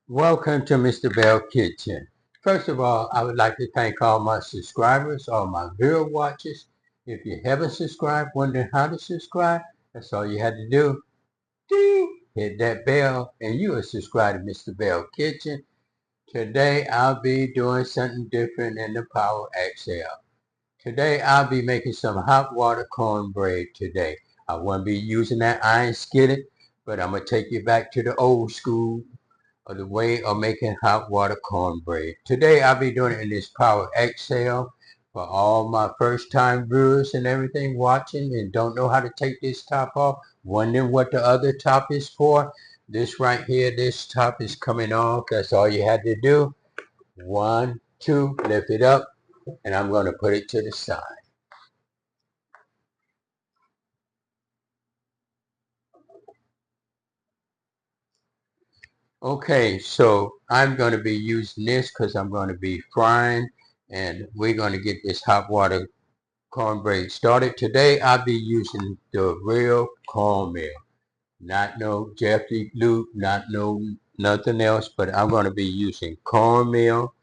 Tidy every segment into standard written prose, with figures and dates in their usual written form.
Welcome to Mr. Belle Kitchen. First of all, I would like to thank all my subscribers, all my viewer watchers. If you haven't subscribed, wondering how to subscribe, that's all you had to do. Ding! Hit that bell and you are subscribed to Mr. Belle Kitchen. Today I'll be doing something different in the Power XL. Today I'll be making some hot water cornbread today. I won't be using that iron skillet, but I'm going to take you back to the old school of the way of making hot water cornbread. Today I'll be doing it in this Power XL for all my first time viewers and everything watching and don't know how to take this top off, wondering what the other top is for. This right here, this top is coming off. That's all you had to do. 1, 2, lift it up, and I'm going to put it to the side. Okay, so I'm going to be using this because I'm going to be frying and we're going to get this hot water cornbread started. Today I'll be using the real cornmeal, not no Jeffrey Luke, not no nothing else, but I'm going to be using cornmeal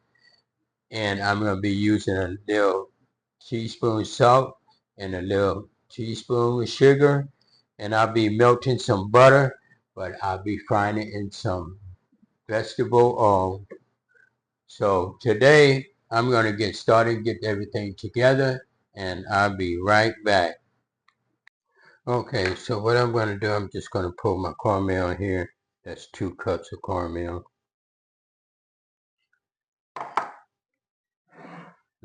and I'm going to be using a little teaspoon salt and a little teaspoon of sugar and I'll be melting some butter, but I'll be frying it in some vegetable oil. So today I'm going to get started, get everything together, and I'll be right back. Okay, so what I'm going to do, I'm just going to pull my cornmeal here. That's 2 cups of cornmeal. I'm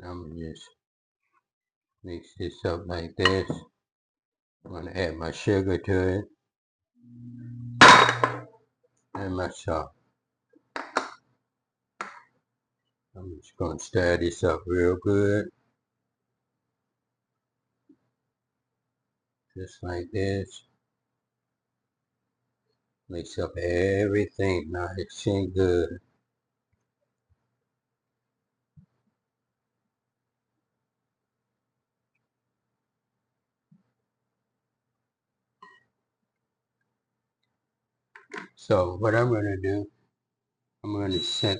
going to just mix this up like this. I'm going to add my sugar to it and my salt. I'm just going to stir this up real good. Just like this. Mix up everything nice and good. So what I'm going to do, I'm going to set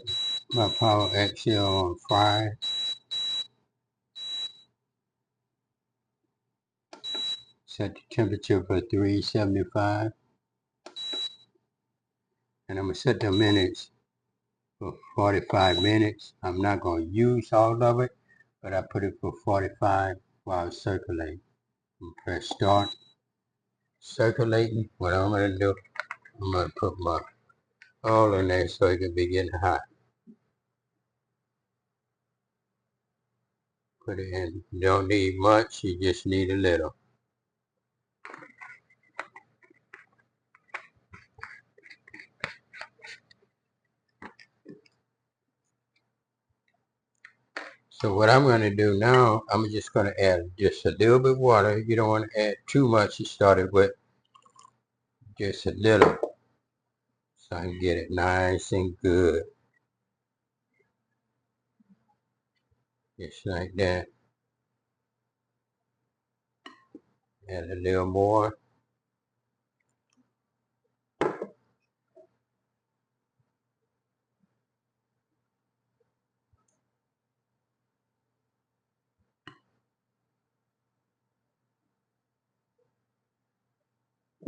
my Power XL on fry. Set the temperature for 375. And I'm going to set the minutes for 45 minutes. I'm not going to use all of it, but I put it for 45 while circulating. Press start. Circulating. What I'm going to do, I'm going to put my oil in there so it can be getting hot. Put it in. You don't need much, you just need a little. So what I'm going to do now, I'm just going to add just a little bit of water. You don't want to add too much. You started with just a little. So I can get it nice and good. Just like that. Add a little more.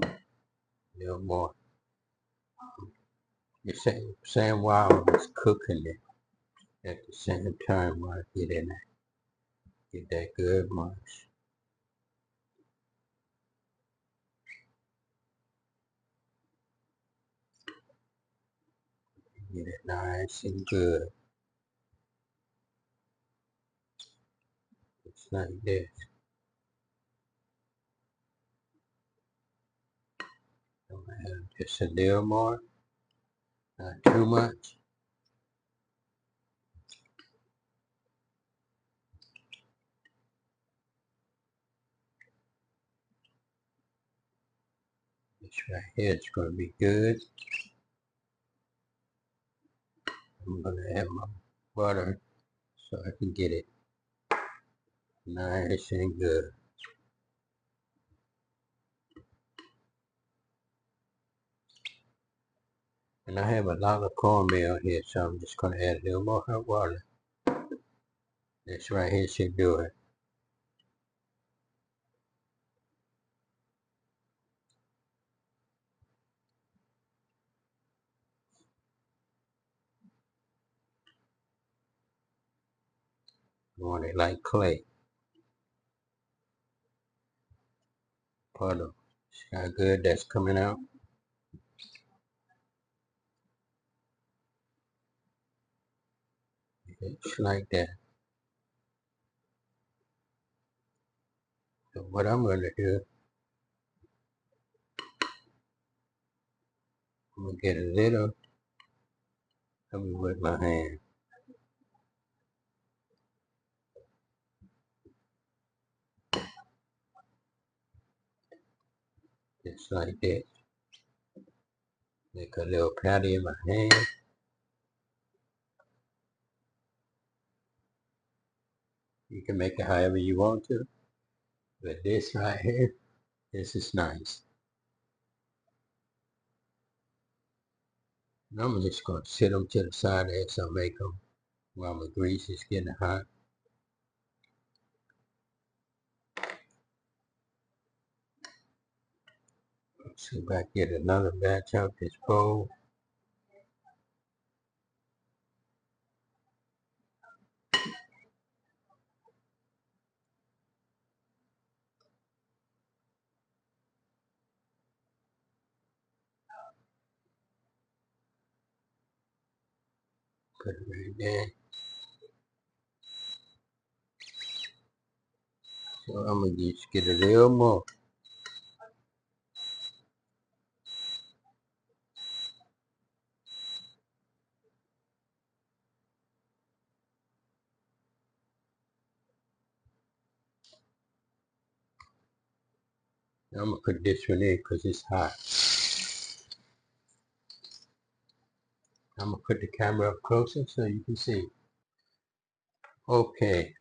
A little more. The same while I was cooking it. At the same time while I get in there. Get that good mush. Get it nice and good. Just like this. I'm gonna add just a little more. Not too much. This right here is gonna be good. I'm gonna add my butter so I can get it nice and good. And I have a lot of cornmeal here, so I'm just going to add a little more hot water. This right here should do it. I want it like clay. Puddle. See how good that's coming out? It's like that. So what I'm going to do, I'm going to get a little, let me with my hand. Just like that. Make a little patty in my hand. You can make it however you want to. But this right here, this is nice. And I'm just going to sit them to the side as I make them while my grease is getting hot. Let's see if I get another batch out this bowl. Put it right there. So I'm going to just get a little more. I'm going to put this one in because it's hot. I'm going to put the camera up closer so you can see. Okay,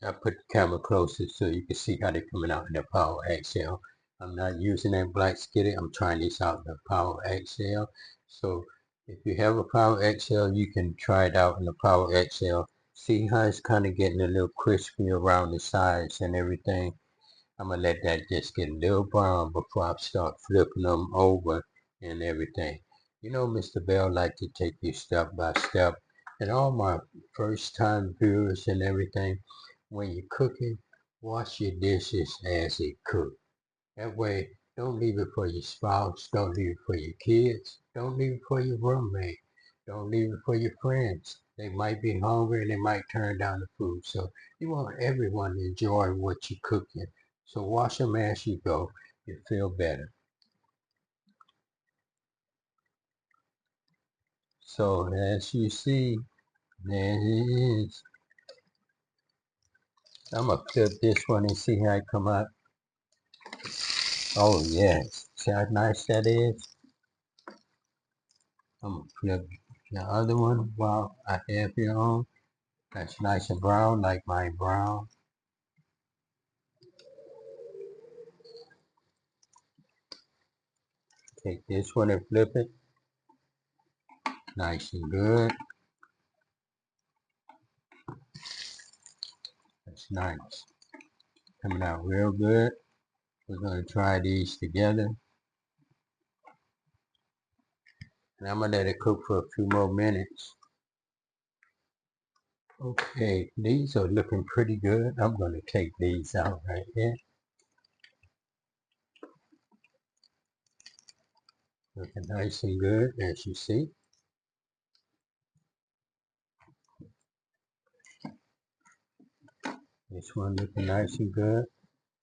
I put the camera closer so you can see how they're coming out in the Power XL. I'm not using that black skillet. I'm trying this out in the Power XL. So if you have a Power XL, you can try it out in the Power XL. See how it's kind of getting a little crispy around the sides and everything. I'm going to let that just get a little brown before I start flipping them over and everything. You know, Mr. Bell like to take you step by step. And all my first time viewers and everything, when you're cooking, wash your dishes as it cooks. That way, don't leave it for your spouse, don't leave it for your kids, don't leave it for your roommate, don't leave it for your friends. They might be hungry and they might turn down the food. So you want everyone to enjoy what you're cooking. So wash them as you go. You feel better. So as you see, there it is. I'm gonna flip this one and see how it come out. Oh yes, see how nice that is? I'm gonna flip the other one while I have it on. That's nice and brown, like my brown. Take this one and flip it. Nice and good. That's nice. Coming out real good. We're gonna try these together. And I'm gonna let it cook for a few more minutes. Okay, these are looking pretty good. I'm gonna take these out right here. Looking nice and good, as you see. This one looking nice and good.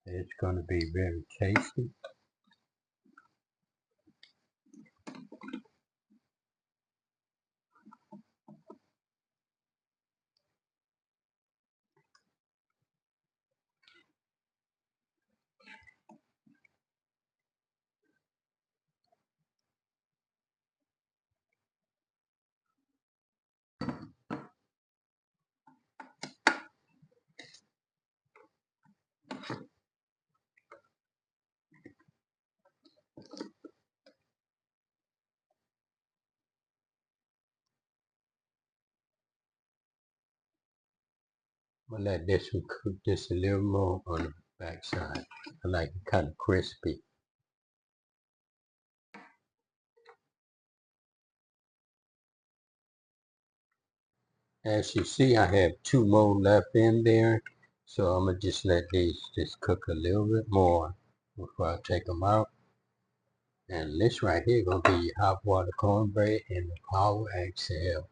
It's gonna be very tasty. I'm gonna let this one cook just a little more on the back side. I like it kind of crispy. As you see, I have 2 more left in there. So I'm gonna just let these just cook a little bit more before I take them out. And this right here gonna be your hot water cornbread and the Power XL.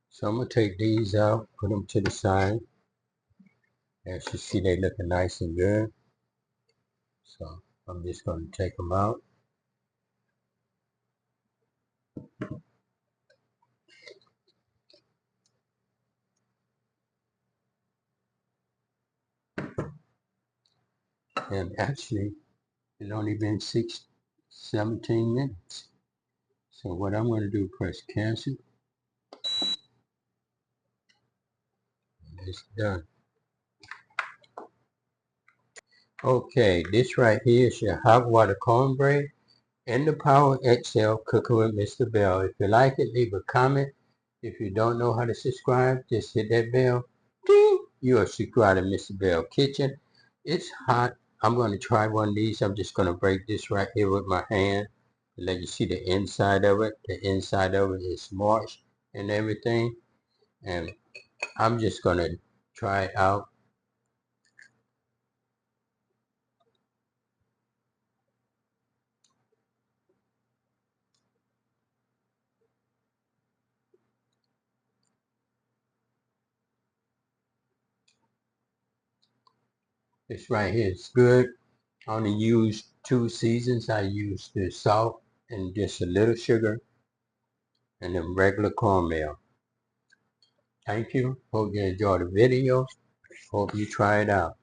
So I'm gonna take these out, put them to the side. As you see, they looking nice and good. So I'm just gonna take them out. And actually, it's only been 17 minutes. So what I'm gonna do, press cancel. And it's done. Okay, this right here is your hot water cornbread and the Power XL cooking with Mr. Bell. If you like it, leave a comment. If you don't know how to subscribe, just hit that bell. Ding! You are subscribed to Mr. Bell Kitchen. It's hot. I'm going to try one of these. I'm just going to break this right here with my hand. Let you see the inside of it. The inside of it is moist and everything. And I'm just going to try it out. This right here is good. I only use 2 seasons. I use the salt and just a little sugar and then regular cornmeal. Thank you. Hope you enjoy the video. Hope you try it out.